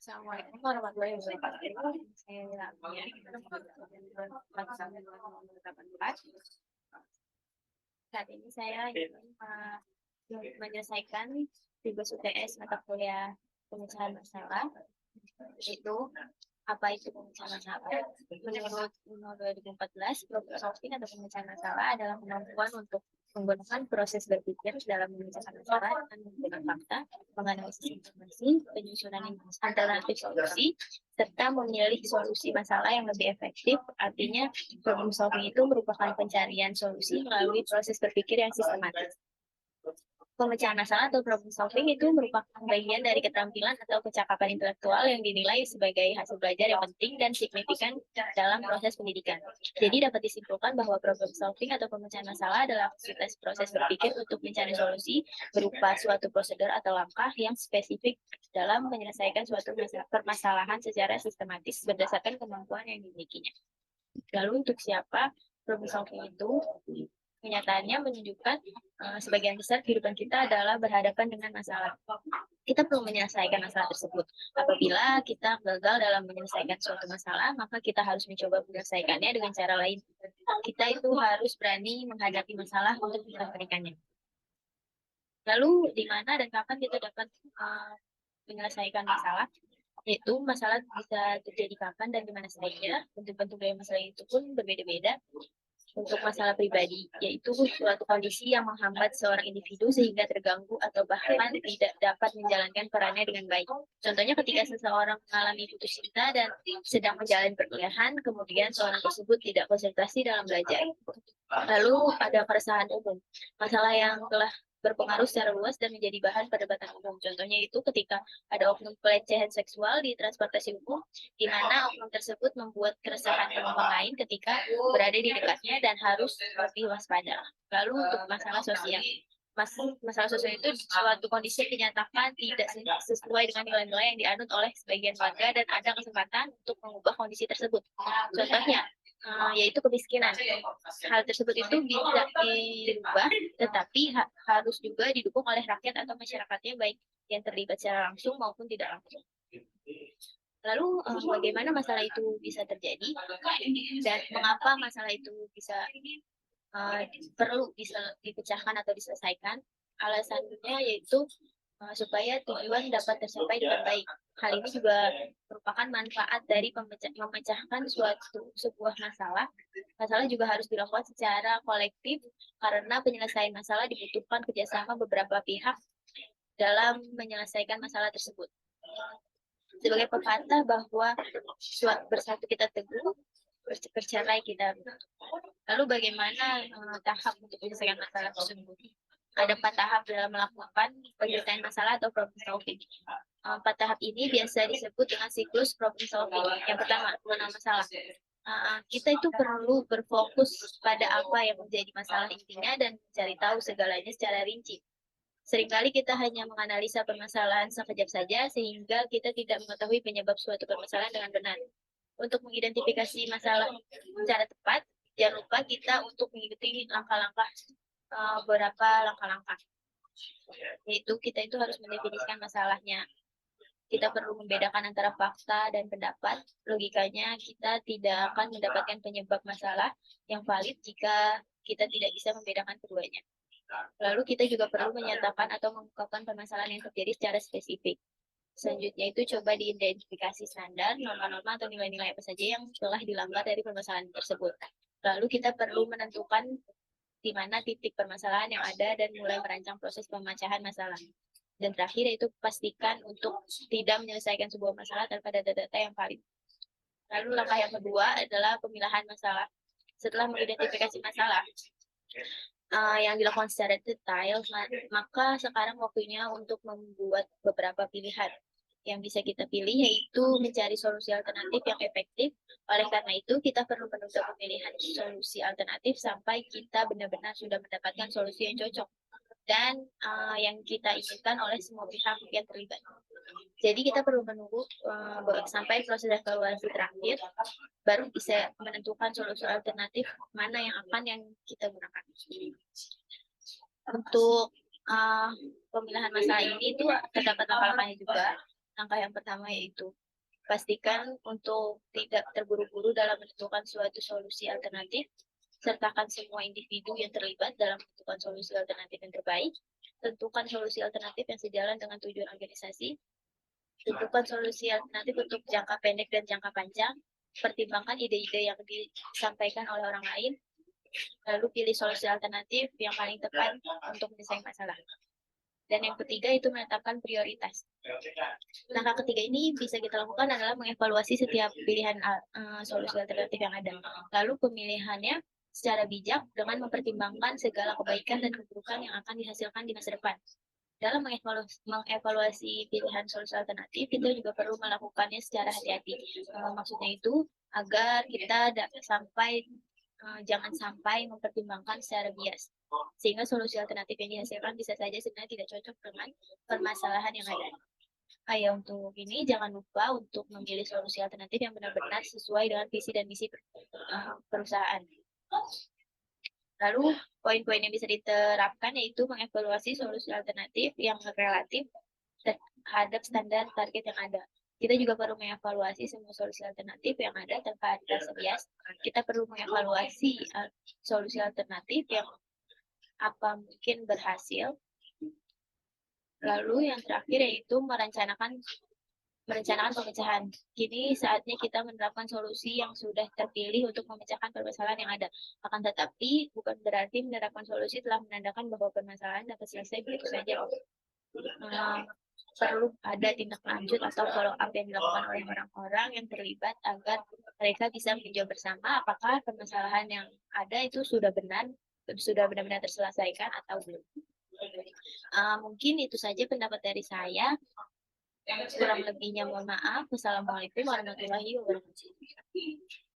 Assalamualaikum warahmatullahi wabarakatuh. Saya Lamia, saat ini saya ingin menyelesaikan tugas UTS mata kuliah pemecahan masalah, yaitu apa itu pemecahan masalah. Menurut UNO 2014, problem solving atau pemecahan masalah adalah kemampuan untuk menggunakan proses berpikir dalam memecahkan masalah dengan menggunakan fakta, menganalisis informasi, penyusunan alternatif solusi, serta memilih solusi masalah yang lebih efektif. Artinya, problem solving itu merupakan pencarian solusi melalui proses berpikir yang sistematis. Pemecahan masalah atau problem solving itu merupakan bagian dari keterampilan atau kecakapan intelektual yang dinilai sebagai hasil belajar yang penting dan signifikan dalam proses pendidikan. Jadi dapat disimpulkan bahwa problem solving atau pemecahan masalah adalah proses berpikir untuk mencari solusi berupa suatu prosedur atau langkah yang spesifik dalam menyelesaikan suatu permasalahan secara sistematis berdasarkan kemampuan yang dimilikinya. Lalu untuk siapa problem solving itu? Kenyataannya menunjukkan sebagian besar kehidupan kita adalah berhadapan dengan masalah. Kita perlu menyelesaikan masalah tersebut. Apabila kita gagal dalam menyelesaikan suatu masalah, maka kita harus mencoba menyelesaikannya dengan cara lain. Kita itu harus berani menghadapi masalah untuk menyelesaikannya. Lalu di mana dan kapan kita dapat menyelesaikan masalah? Yaitu masalah bisa terjadi kapan dan di mana saja. Bentuk-bentuk dari masalah itu pun berbeda-beda. Untuk masalah pribadi, yaitu suatu kondisi yang menghambat seorang individu sehingga terganggu atau bahkan tidak dapat menjalankan perannya dengan baik. Contohnya ketika seseorang mengalami putus cinta dan sedang menjalani perkuliahan, kemudian seorang tersebut tidak konsentrasi dalam belajar. Lalu ada keresahan umum, masalah yang telah berpengaruh secara luas dan menjadi bahan perdebatan umum. Contohnya itu ketika ada oknum pelecehan seksual di transportasi umum, di mana oknum tersebut membuat keresahan penumpang lain ketika berada di dekatnya dan harus lebih waspada. Lalu untuk masalah sosial, masalah sosial itu suatu kondisi yang dinyatakan tidak sesuai dengan nilai-nilai yang dianut oleh sebagian warga dan ada kesempatan untuk mengubah kondisi tersebut. Contohnya, yaitu kemiskinan. Hal tersebut itu bisa dirubah, tetapi harus juga didukung oleh rakyat atau masyarakatnya, baik yang terlibat secara langsung maupun tidak langsung. Lalu bagaimana masalah itu bisa terjadi dan mengapa masalah itu bisa perlu dipecahkan atau diselesaikan? Alasannya yaitu supaya tujuan dapat tercapai dengan baik. Hal ini juga merupakan manfaat dari memecahkan sebuah masalah. Masalah juga harus dilakukan secara kolektif karena penyelesaian masalah dibutuhkan kerjasama beberapa pihak dalam menyelesaikan masalah tersebut. Sebagai pepatah bahwa bersatu kita teguh, bercerai kita. Lalu bagaimana tahap untuk menyelesaikan masalah tersebut? Ada 4 tahap dalam melakukan penyelesaian masalah atau problem solving. 4 tahap ini biasa disebut dengan siklus problem solving. Yang pertama, mengenal masalah. Kita itu perlu berfokus pada apa yang menjadi masalah intinya dan mencari tahu segalanya secara rinci. Seringkali kita hanya menganalisa permasalahan sekejap saja sehingga kita tidak mengetahui penyebab suatu permasalahan dengan benar. Untuk mengidentifikasi masalah secara tepat, jangan lupa kita untuk mengikuti beberapa langkah-langkah. Yaitu kita itu harus mendefinisikan masalahnya. Kita perlu membedakan antara fakta dan pendapat. Logikanya kita tidak akan mendapatkan penyebab masalah yang valid jika kita tidak bisa membedakan keduanya. Lalu kita juga perlu menyatakan atau mengungkapkan permasalahan yang terjadi secara spesifik. Selanjutnya itu coba diidentifikasi standar, norma-norma atau nilai-nilai apa saja yang telah dilanggar dari permasalahan tersebut. Lalu kita perlu menentukan di mana titik permasalahan yang ada dan mulai merancang proses pemecahan masalah. Dan terakhir itu pastikan untuk tidak menyelesaikan sebuah masalah tanpa data-data yang valid. Lalu langkah yang kedua adalah pemilahan masalah. Setelah mengidentifikasi masalah yang dilakukan secara detail, maka sekarang waktunya untuk membuat beberapa pilihan. Yang bisa kita pilih yaitu mencari solusi alternatif yang efektif. Oleh karena itu, kita perlu menunda pemilihan solusi alternatif sampai kita benar-benar sudah mendapatkan solusi yang cocok dan yang kita inginkan oleh semua pihak yang terlibat. Jadi kita perlu menunggu sampai proses evaluasi terakhir, baru bisa menentukan solusi alternatif mana yang kita gunakan. Untuk pemilahan masalah ini itu terdapat langkah-langkahnya juga. Langkah yang pertama yaitu pastikan untuk tidak terburu-buru dalam menentukan suatu solusi alternatif. Sertakan semua individu yang terlibat dalam menentukan solusi alternatif yang terbaik. Tentukan solusi alternatif yang sejalan dengan tujuan organisasi. Tentukan solusi alternatif untuk jangka pendek dan jangka panjang. Pertimbangkan ide-ide yang disampaikan oleh orang lain. Lalu pilih solusi alternatif yang paling tepat untuk menyelesaikan masalah. Dan yang ketiga itu menetapkan prioritas. Langkah ketiga ini bisa kita lakukan adalah mengevaluasi setiap pilihan solusi alternatif yang ada. Lalu pemilihannya secara bijak dengan mempertimbangkan segala kebaikan dan keburukan yang akan dihasilkan di masa depan. Dalam mengevaluasi pilihan solusi alternatif, kita juga perlu melakukannya secara hati-hati. Maksudnya itu agar kita jangan sampai mempertimbangkan secara bias, sehingga solusi alternatif yang dihasilkan bisa saja sebenarnya tidak cocok dengan permasalahan yang ada. Untuk ini jangan lupa untuk memilih solusi alternatif yang benar-benar sesuai dengan visi dan misi perusahaan. Lalu poin-poin yang bisa diterapkan yaitu mengevaluasi solusi alternatif yang relatif terhadap standar target yang ada. Kita juga perlu mengevaluasi semua solusi alternatif yang ada tanpa ada bias. Kita perlu mengevaluasi solusi alternatif yang apa mungkin berhasil. Lalu yang terakhir yaitu merencanakan pemecahan. Kini saatnya kita menerapkan solusi yang sudah terpilih untuk memecahkan permasalahan yang ada. Akan tetapi bukan berarti menerapkan solusi telah menandakan bahwa permasalahan dapat selesai begitu saja. Perlu ada tindak lanjut atau follow up yang dilakukan oleh orang-orang yang terlibat agar mereka bisa meninjau bersama apakah permasalahan yang ada itu sudah benar-benar terselesaikan atau belum. Mungkin itu saja pendapat dari saya. Kurang lebihnya mohon maaf. Wassalamualaikum warahmatullahi wabarakatuh.